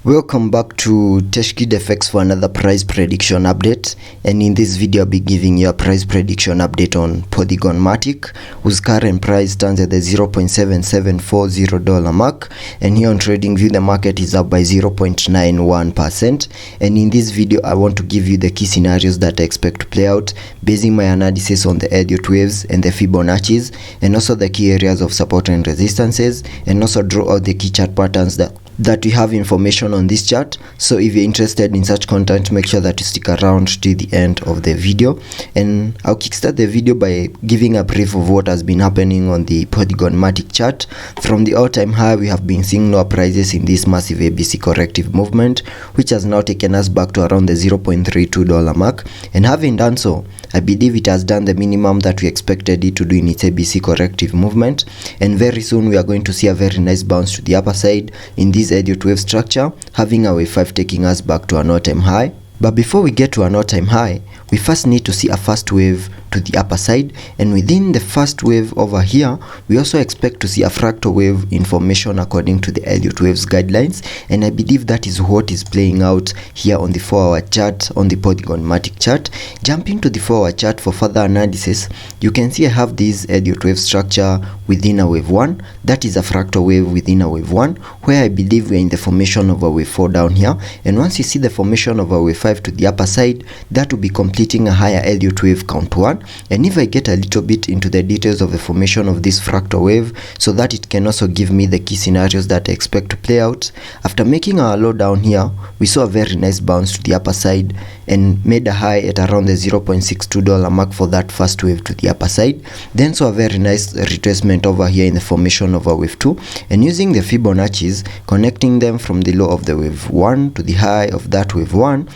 Welcome back to TechKidFX for another price prediction update, and in this video I'll be giving you a price prediction update on Polygon Matic, whose current price stands at the $0.7740 mark, and here on TradingView the market is up by 0.91%. And in this video I want to give you the key scenarios that I expect to play out, basing my analysis on the Elliot waves and the Fibonacci's, and also the key areas of support and resistances, and also draw out the key chart patterns that we have information on this chart. So if you're interested in such content, make sure that you stick around to the end of the video, and I'll kickstart the video by giving a brief of what has been happening on the Polygon Matic chart. From the all-time high, we have been seeing lower prices in this massive ABC corrective movement, which has now taken us back to around the $0.32 mark, and having done so, I believe it has done the minimum that we expected it to do in its ABC corrective movement, and very soon we are going to see a very nice bounce to the upper side in this Elliot wave structure, having a wave 5 taking us back to an all-time high. But before we get to an all-time high, we first need to see a first wave to the upper side, and within the first wave over here, we also expect to see a fractal wave in formation according to the Elliot waves guidelines, and I believe that is what is playing out here on the 4-hour chart on the Polygon Matic chart. Jumping to the 4-hour chart for further analysis, you can see I have this Elliot wave structure within a wave 1, that is a fractal wave within a wave 1, where I believe we are in the formation of a wave 4 down here, and once you see the formation of a wave 5 to the upper side, that will be completing a higher Elliot wave count 1. And if I get a little bit into the details of the formation of this fractal wave, so that it can also give me the key scenarios that I expect to play out, after making our low down here, we saw a very nice bounce to the upper side and made a high at around the $0.62 mark for that first wave to the upper side. Then saw a very nice retracement over here in the formation of a wave 2, and using the Fibonacci's, connecting them from the low of the wave 1 to the high of that wave 1,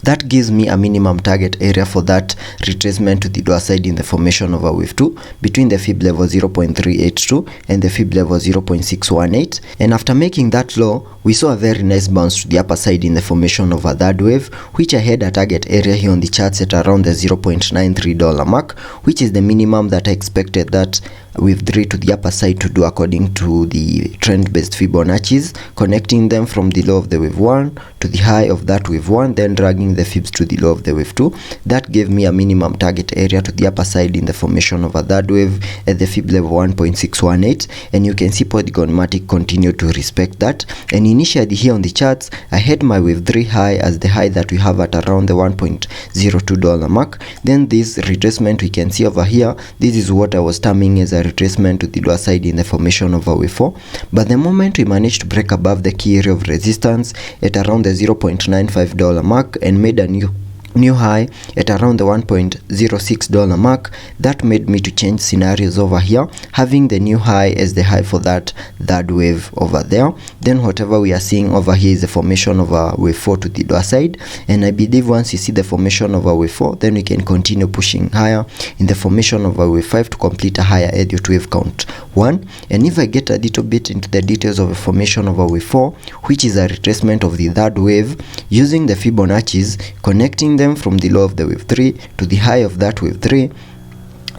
that gives me a minimum target area for that retracement to the lower side in the formation of a wave 2 between the fib level 0.382 and the fib level 0.618. And after making that low, we saw a very nice bounce to the upper side in the formation of a third wave, which I had a target area here on the charts at around the $0.93 mark, which is the minimum that I expected that wave 3 to the upper side to do according to the trend-based Fibonacci's, connecting them from the low of the wave 1 to the high of that wave 1, then dragging the fibs to the low of the wave 2. That gave me a minimum target area to the upper side in the formation of a third wave at the fib level 1.618, and you can see Polygon Matic continue to respect that. And initially here on the charts, I had my wave 3 high as the high that we have at around the $1.02 mark. Then this retracement we can see over here, this is what I was terming as a retracement to the lower side in the formation of a wave 4. But the moment we managed to break above the key area of resistance at around the $0.95 mark and made a new high at around the $1.06 mark, that made me to change scenarios over here, having the new high as the high for that third wave over there. Then whatever we are seeing over here is the formation of a wave 4 to the lower side, and I believe once you see the formation of a wave 4, then we can continue pushing higher in the formation of a wave 5 to complete a higher Elliot wave count 1. And if I get a little bit into the details of the formation of a wave 4, which is a retracement of the third wave, using the Fibonacci's, connecting them from the low of the wave 3 to the high of that wave 3,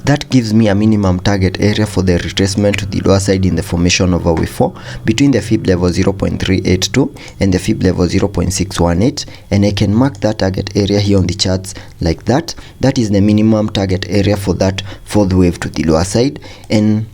that gives me a minimum target area for the retracement to the lower side in the formation of a wave 4 between the fib level 0.382 and the fib level 0.618, and I can mark that target area here on the charts like that. That is the minimum target area for that fourth wave to the lower side. And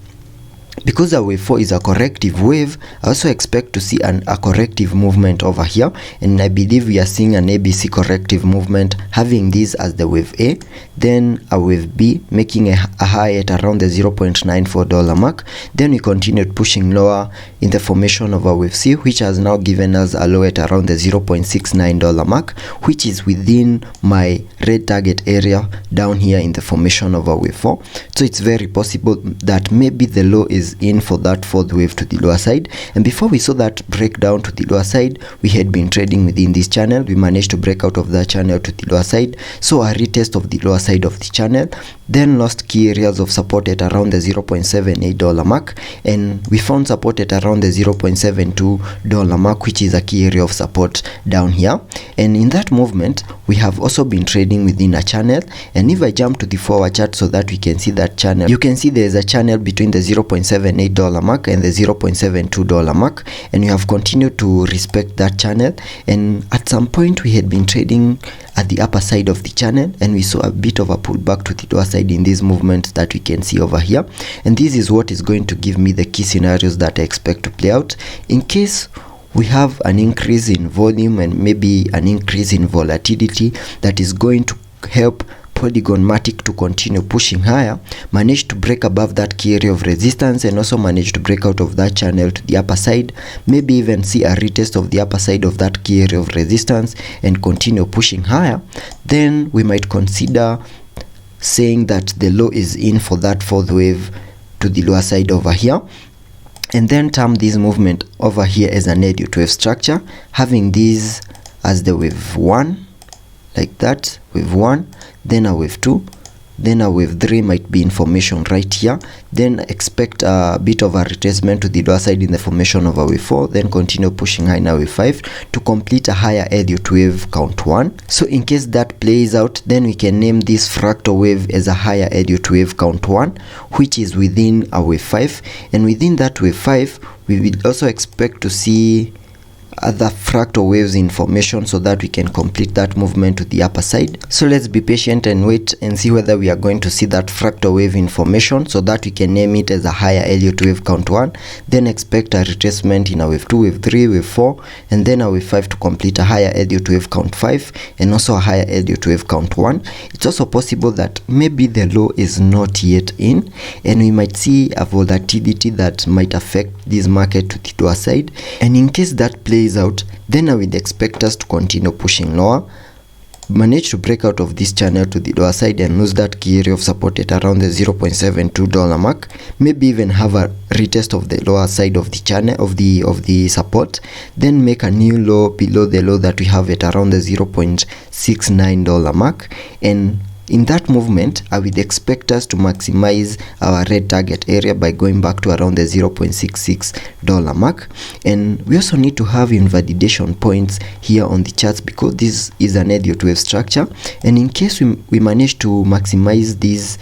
because a wave 4 is a corrective wave, I also expect to see a corrective movement over here, and I believe we are seeing an ABC corrective movement, having this as the wave A, then a wave B making a high at around the $0.94 mark. Then we continued pushing lower in the formation of a wave C, which has now given us a low at around the $0.69 mark, which is within my red target area down here in the formation of a wave 4. So it's very possible that maybe the low is in for that fourth wave to the lower side. And before we saw that breakdown to the lower side, we had been trading within this channel. We managed to break out of that channel to the lower side, so a retest of the lower side of the channel, then lost key areas of support at around the $0.78 mark, and we found support at around the $0.72 mark, which is a key area of support down here. And in that movement, we have also been trading within a channel, and if I jump to the 4-hour chart so that we can see that channel, you can see there is a channel between the 0.7 $0.78 mark and the $0.72 mark, and we have continued to respect that channel. And at some point we had been trading at the upper side of the channel, and we saw a bit of a pullback to the lower side in these movements that we can see over here. And this is what is going to give me the key scenarios that I expect to play out in case we have an increase in volume and maybe an increase in volatility that is going to help Polygon Matic to continue pushing higher, manage to break above that key area of resistance, and also manage to break out of that channel to the upper side, maybe even see a retest of the upper side of that key area of resistance and continue pushing higher, then we might consider saying that the low is in for that fourth wave to the lower side over here, and then term this movement over here as an Elliot wave structure, having this as the wave 1 like that, wave 1, then a wave 2, then a wave 3 might be in formation right here, then expect a bit of a retracement to the lower side in the formation of a wave 4, then continue pushing high in a wave 5 to complete a higher Elliot wave count 1. So in case that plays out, then we can name this fractal wave as a higher Elliot wave count 1, which is within a wave 5, and within that wave 5 we will also expect to see other fractal waves in formation so that we can complete that movement to the upper side. So let's be patient and wait and see whether we are going to see that fractal wave in formation so that we can name it as a higher Elliot wave count 1, then expect a retracement in a wave 2, wave 3, wave 4, and then a wave 5 to complete a higher Elliot wave count 5 and also a higher Elliot wave count 1. It's also possible that maybe the low is not yet in, and we might see a volatility that might affect this market to the lower side, and in case that plays out, then I would expect us to continue pushing lower, manage to break out of this channel to the lower side and lose that key area of support at around the $0.72 mark, maybe even have a retest of the lower side of the channel of the support, then make a new low below the low that we have at around the $0.69 mark. And in that movement, I would expect us to maximize our red target area by going back to around the $0.66 mark. And we also need to have invalidation points here on the charts because this is an Elliot wave structure. And in case we manage to maximize this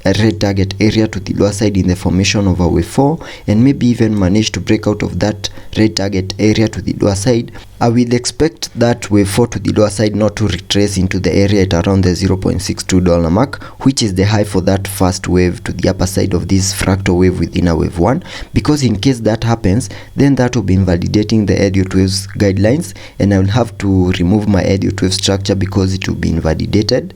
red target area to the lower side in the formation of a wave 4, and maybe even manage to break out of that red target area to the lower side, I will expect that wave 4 to the lower side not to retrace into the area at around the $0.62 mark, which is the high for that first wave to the upper side of this fractal wave within a wave 1, because in case that happens, then that will be invalidating the Elliot waves guidelines, and I will have to remove my Elliot wave structure because it will be invalidated,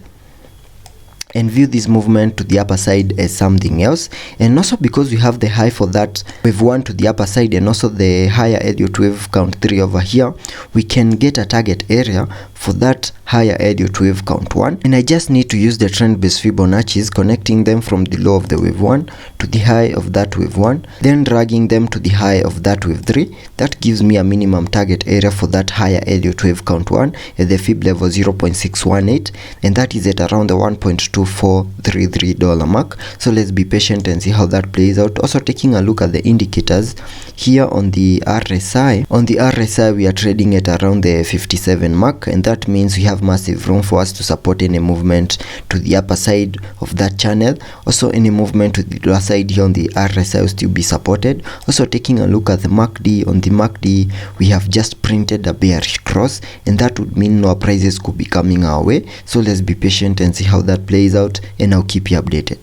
and view this movement to the upper side as something else. And also because we have the high for that wave 1 to the upper side and also the higher Elliot wave count 3 over here, we can get a target area for that higher Elliot wave count 1, and I just need to use the trend based Fibonacci's, connecting them from the low of the wave 1 to the high of that wave 1, then dragging them to the high of that wave 3. That gives me a minimum target area for that higher Elliot wave count 1 at the fib level 0.618, and that is at around the $1.2433 mark. So let's be patient and see how that plays out. Also taking a look at the indicators here on the RSI. On the RSI we are trading at around the 57 mark, and that means we have massive room for us to support any movement to the upper side of that channel. Also any movement to the lower side here on the RSI will still be supported. Also taking a look at the MACD. On the MACD we have just printed a bearish cross, and that would mean lower prices could be coming our way. So let's be patient and see how that plays out, and I'll keep you updated.